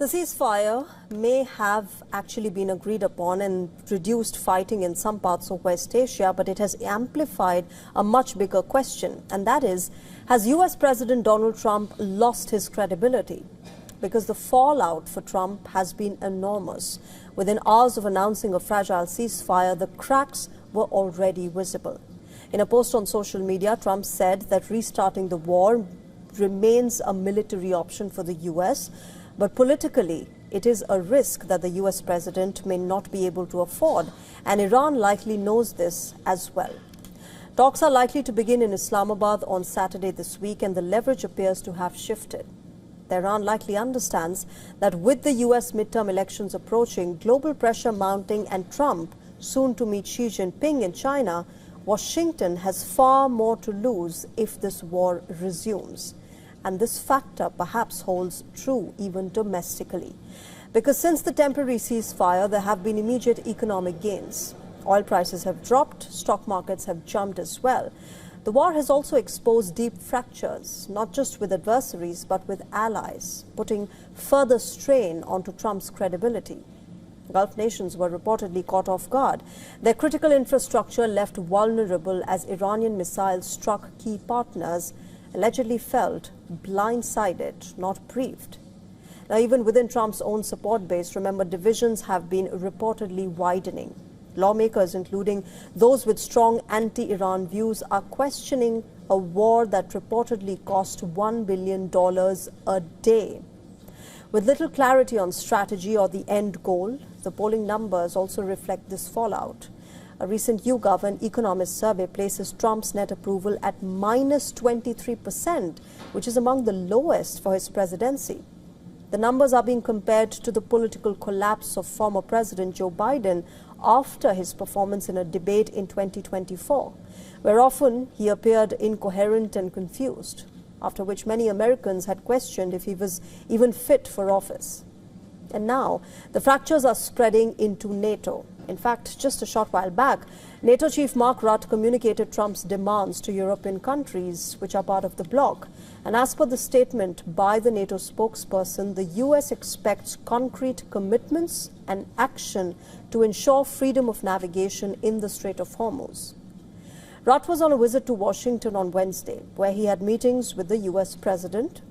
The ceasefire may have actually been agreed upon and reduced fighting in some parts of West Asia, but it has amplified a much bigger question, and that is, has US President Donald Trump lost his credibility? Because the fallout for Trump has been enormous. Within hours of announcing a fragile ceasefire, the cracks were already visible. In a post on social media, Trump said that restarting the war remains a military option for the US, but politically, it is a risk that the US president may not be able to afford, and Iran likely knows this as well. Talks are likely to begin in Islamabad on Saturday this week, and the leverage appears to have shifted. Iran likely understands that with the US midterm elections approaching, global pressure mounting, and Trump soon to meet Xi Jinping in China, Washington has far more to lose if this war resumes. And this factor perhaps holds true even domestically. Because since the temporary ceasefire, there have been immediate economic gains. Oil prices have dropped, stock markets have jumped as well. The war has also exposed deep fractures, not just with adversaries, but with allies, putting further strain onto Trump's credibility. Gulf nations were reportedly caught off guard. Their critical infrastructure left vulnerable as Iranian missiles struck key partners, allegedly felt blindsided, not briefed. Now, even within Trump's own support base, remember, divisions have been reportedly widening. Lawmakers, including those with strong anti-Iran views, are questioning a war that reportedly cost $1 billion a day. With little clarity on strategy or the end goal, the polling numbers also reflect this fallout. A recent YouGov, an economist survey, places Trump's net approval at minus 23%, which is among the lowest for his presidency. The numbers are being compared to the political collapse of former President Joe Biden after his performance in a debate in 2024, where often he appeared incoherent and confused, after which many Americans had questioned if he was even fit for office. And now, the fractures are spreading into Nato. In fact, just a short while back, NATO chief Mark Rutte communicated Trump's demands to European countries which are part of the bloc. And as per the statement by the NATO spokesperson, the US expects concrete commitments and action to ensure freedom of navigation in the Strait of Hormuz. Rutte was on a visit to Washington on Wednesday, where he had meetings with the US president.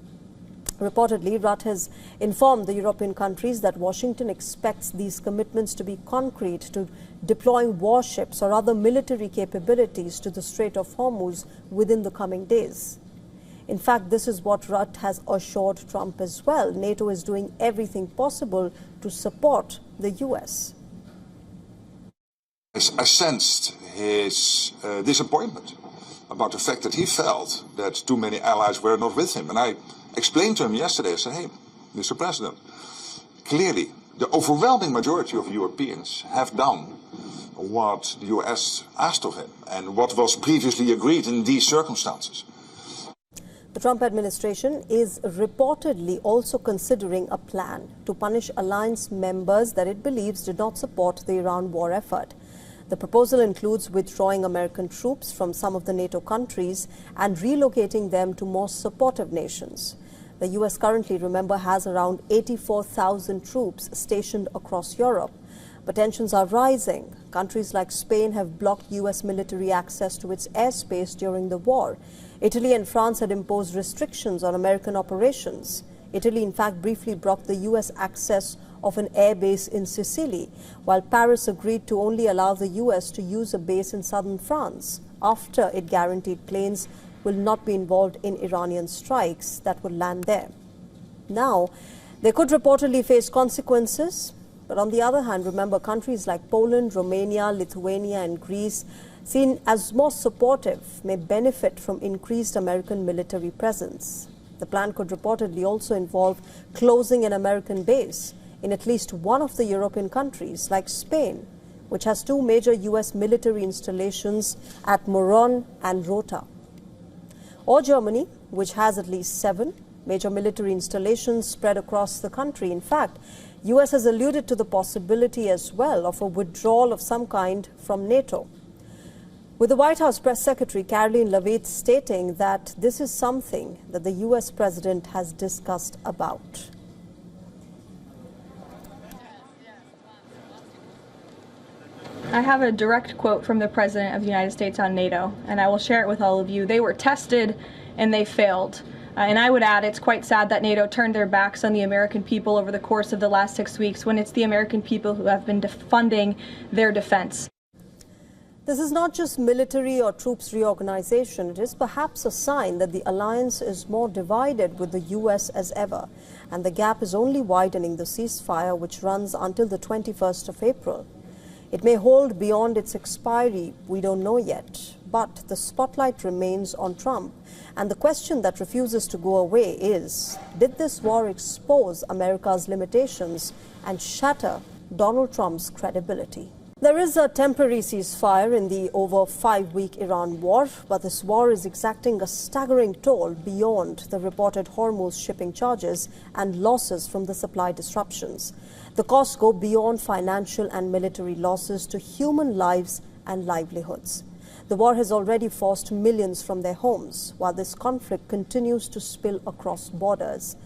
Reportedly, Rutte has informed the European countries that Washington expects these commitments to be concrete to deploying warships or other military capabilities to the Strait of Hormuz within the coming days. In fact, this is what Rutte has assured Trump as well. NATO is doing everything possible to support the US. I sensed his disappointment about the fact that he felt that too many allies were not with him. And I explained to him yesterday, I said, hey, Mr. President, clearly the overwhelming majority of Europeans have done what the US asked of him and what was previously agreed in these circumstances. The Trump administration is reportedly also considering a plan to punish alliance members that it believes did not support the Iran war effort. The proposal includes withdrawing American troops from some of the NATO countries and relocating them to more supportive nations. The US currently, remember, has around 84,000 troops stationed across Europe. But tensions are rising. Countries like Spain have blocked US military access to its airspace during the war. Italy and France had imposed restrictions on American operations. Italy, in fact, briefly blocked the US access of an air base in Sicily, while Paris agreed to only allow the US to use a base in southern France after it guaranteed planes will not be involved in Iranian strikes that would land there. Now, they could reportedly face consequences, but on the other hand, remember, countries like Poland, Romania, Lithuania, and Greece, seen as more supportive, may benefit from increased American military presence. The plan could reportedly also involve closing an American base in at least one of the European countries, like Spain, which has two major US military installations at Moron and Rutte. Or Germany, which has at least 7 major military installations spread across the country. In fact, US has alluded to the possibility as well of a withdrawal of some kind from NATO, with the White House Press Secretary Karoline Leavitt stating that this is something that the US president has discussed about. I have a direct quote from the President of the United States on NATO, and I will share it with all of you. They were tested and they failed. And I would add, it's quite sad that NATO turned their backs on the American people over the course of the last 6 weeks when it's the American people who have been funding their defense. This is not just military or troops reorganization. It is perhaps a sign that the alliance is more divided with the U.S. as ever, and the gap is only widening the ceasefire, which runs until the 21st of April. It may hold beyond its expiry, we don't know yet, but the spotlight remains on Trump. And the question that refuses to go away is, did this war expose America's limitations and shatter Donald Trump's credibility? There is a temporary ceasefire in the over 5-week Iran war, but this war is exacting a staggering toll beyond the reported Hormuz shipping charges and losses from the supply disruptions. The costs go beyond financial and military losses to human lives and livelihoods. The war has already forced millions from their homes, while this conflict continues to spill across borders.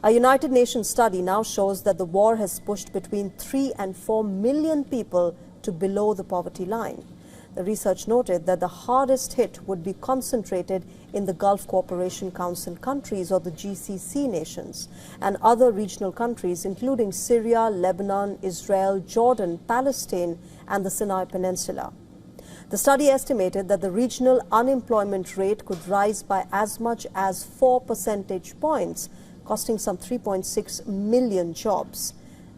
A United Nations study now shows that the war has pushed between 3 and 4 million people to below the poverty line. The research noted that the hardest hit would be concentrated in the Gulf Cooperation Council countries, or the GCC nations, and other regional countries including Syria, Lebanon, Israel, Jordan, Palestine, and the Sinai Peninsula. The study estimated that the regional unemployment rate could rise by as much as 4 percentage points, costing some 3.6 million jobs.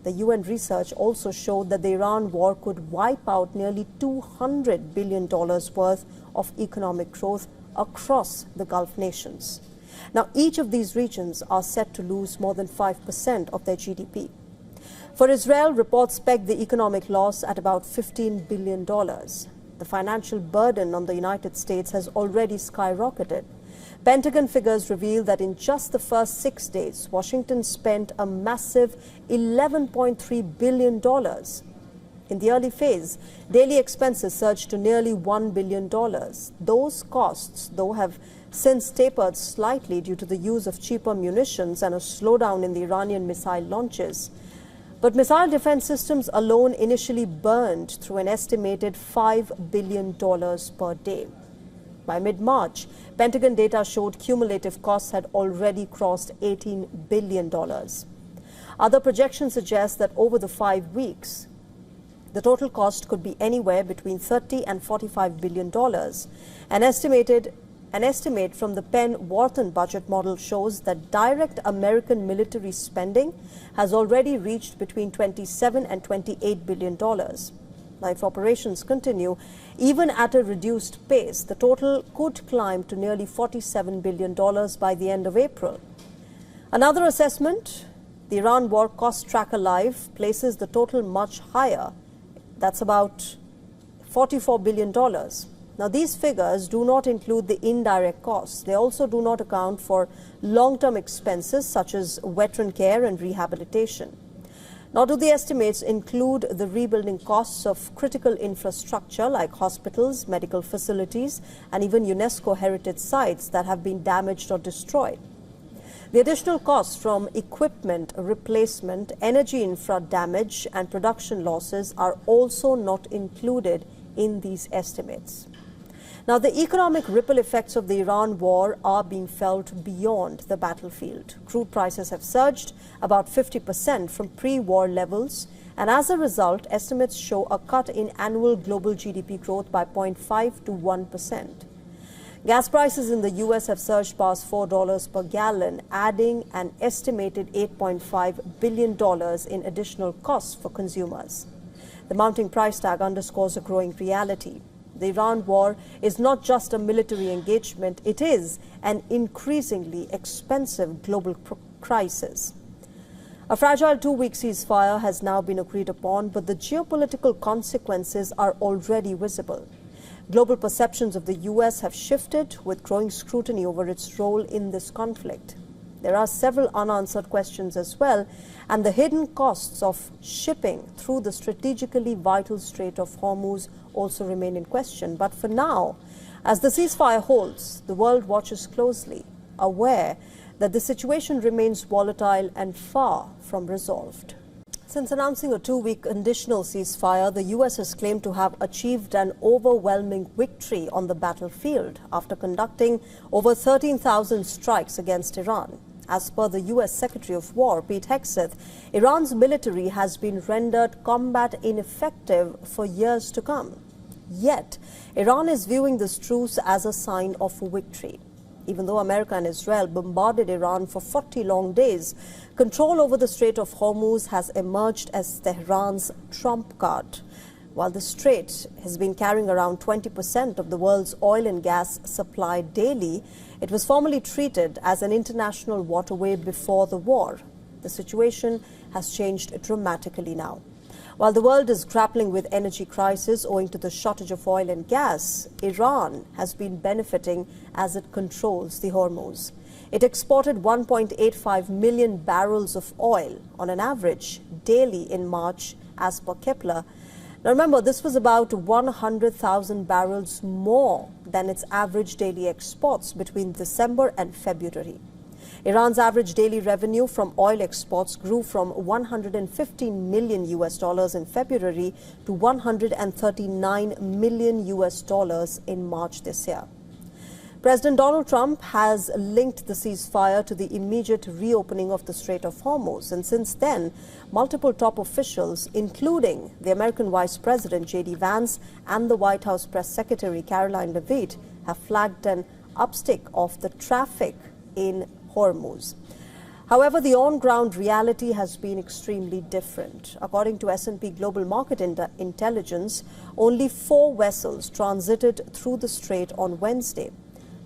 The UN research also showed that the Iran war could wipe out nearly $200 billion worth of economic growth across the Gulf nations. Now, each of these regions are set to lose more than 5% of their GDP. For Israel, reports peg the economic loss at about $15 billion. The financial burden on the United States has already skyrocketed. Pentagon figures reveal that in just the first 6 days, Washington spent a massive $11.3 billion. In the early phase, daily expenses surged to nearly $1 billion. Those costs, though, have since tapered slightly due to the use of cheaper munitions and a slowdown in the Iranian missile launches. But missile defense systems alone initially burned through an estimated $5 billion per day. By mid-March, Pentagon data showed cumulative costs had already crossed $18 billion. Other projections suggest that over the 5 weeks, the total cost could be anywhere between $30 and $45 billion. An estimate from the Penn-Wharton budget model shows that direct American military spending has already reached between $27 and $28 billion. Now, if operations continue, even at a reduced pace, the total could climb to nearly $47 billion by the end of April. Another assessment, the Iran War Cost Tracker Live, places the total much higher. That's about $44 billion. Now, these figures do not include the indirect costs. They also do not account for long-term expenses such as veteran care and rehabilitation. Nor do the estimates include the rebuilding costs of critical infrastructure like hospitals, medical facilities, and even UNESCO heritage sites that have been damaged or destroyed. The additional costs from equipment replacement, energy infra damage, and production losses are also not included in these estimates. Now, the economic ripple effects of the Iran war are being felt beyond the battlefield. Crude prices have surged about 50% from pre-war levels, and as a result, estimates show a cut in annual global GDP growth by 0.5 to 1%. Gas prices in the U.S. have surged past $4 per gallon, adding an estimated $8.5 billion in additional costs for consumers. The mounting price tag underscores a growing reality. The Iran war is not just a military engagement, it is an increasingly expensive global crisis. A fragile 2-week ceasefire has now been agreed upon, but the geopolitical consequences are already visible. Global perceptions of the U.S. have shifted, with growing scrutiny over its role in this conflict. There are several unanswered questions as well, and the hidden costs of shipping through the strategically vital Strait of Hormuz also remain in question. But for now, as the ceasefire holds, the world watches closely, aware that the situation remains volatile and far from resolved. Since announcing a two-week conditional ceasefire, the U.S. has claimed to have achieved an overwhelming victory on the battlefield after conducting over 13,000 strikes against Iran. As per the U.S. Secretary of War, Pete Hegseth, Iran's military has been rendered combat ineffective for years to come. Yet, Iran is viewing this truce as a sign of victory. Even though America and Israel bombarded Iran for 40 long days, control over the Strait of Hormuz has emerged as Tehran's trump card. While the strait has been carrying around 20% of the world's oil and gas supply daily, it was formerly treated as an international waterway before the war. The situation has changed dramatically now. While the world is grappling with energy crisis owing to the shortage of oil and gas, Iran has been benefiting as it controls the Hormuz. It exported 1.85 million barrels of oil on an average daily in March, as per Kepler. Now remember, this was about 100,000 barrels more than its average daily exports between December and February. Iran's average daily revenue from oil exports grew from $115 million in February to $139 million in March this year. President Donald Trump has linked the ceasefire to the immediate reopening of the Strait of Hormuz, and since then, multiple top officials, including the American Vice President J.D. Vance and the White House Press Secretary Caroline Leavitt, have flagged an uptick of the traffic in Hormuz. However, the on-ground reality has been extremely different. According to S&P Global Market Intelligence, only 4 vessels transited through the strait on Wednesday,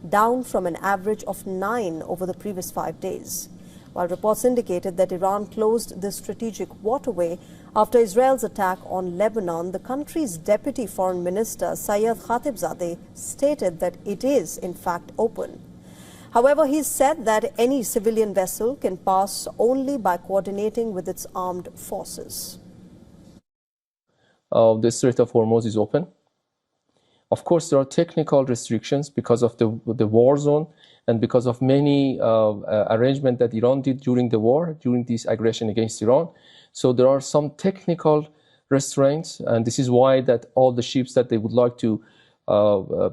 down from an average of 9 over the previous 5 days. While reports indicated that Iran closed this strategic waterway after Israel's attack on Lebanon, the country's Deputy Foreign Minister Sayed Khatibzadeh stated that it is in fact open. However, he said that any civilian vessel can pass only by coordinating with its armed forces. The Strait of Hormuz is open. Of course, there are technical restrictions because of the war zone and because of many arrangements that Iran did during the war, during this aggression against Iran. So there are some technical restraints, and this is why that all the ships that they would like to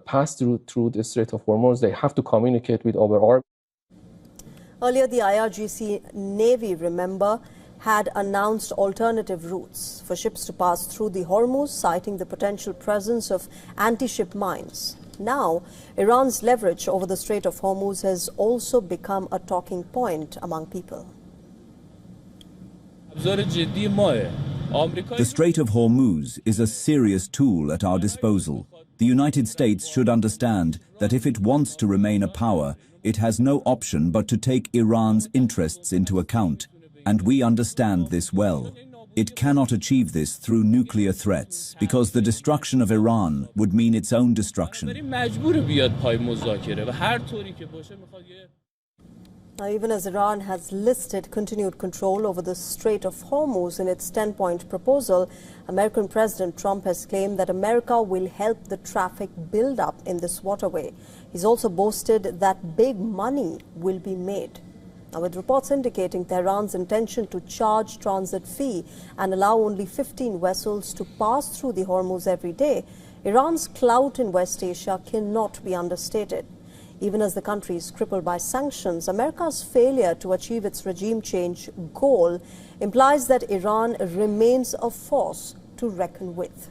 pass through the Strait of Hormuz, they have to communicate with our army. Earlier, the IRGC Navy, remember, had announced alternative routes for ships to pass through the Hormuz, citing the potential presence of anti-ship mines. Now, Iran's leverage over the Strait of Hormuz has also become a talking point among people. The Strait of Hormuz is a serious tool at our disposal. The United States should understand that if it wants to remain a power, it has no option but to take Iran's interests into account. And we understand this well. It cannot achieve this through nuclear threats, because the destruction of Iran would mean its own destruction. Now, even as Iran has listed continued control over the Strait of Hormuz in its 10-point proposal, American President Trump has claimed that America will help the traffic build up in this waterway. He's also boasted that big money will be made. Now, with reports indicating Tehran's intention to charge transit fee and allow only 15 vessels to pass through the Hormuz every day, Iran's clout in West Asia cannot be understated. Even as the country is crippled by sanctions, America's failure to achieve its regime change goal implies that Iran remains a force to reckon with.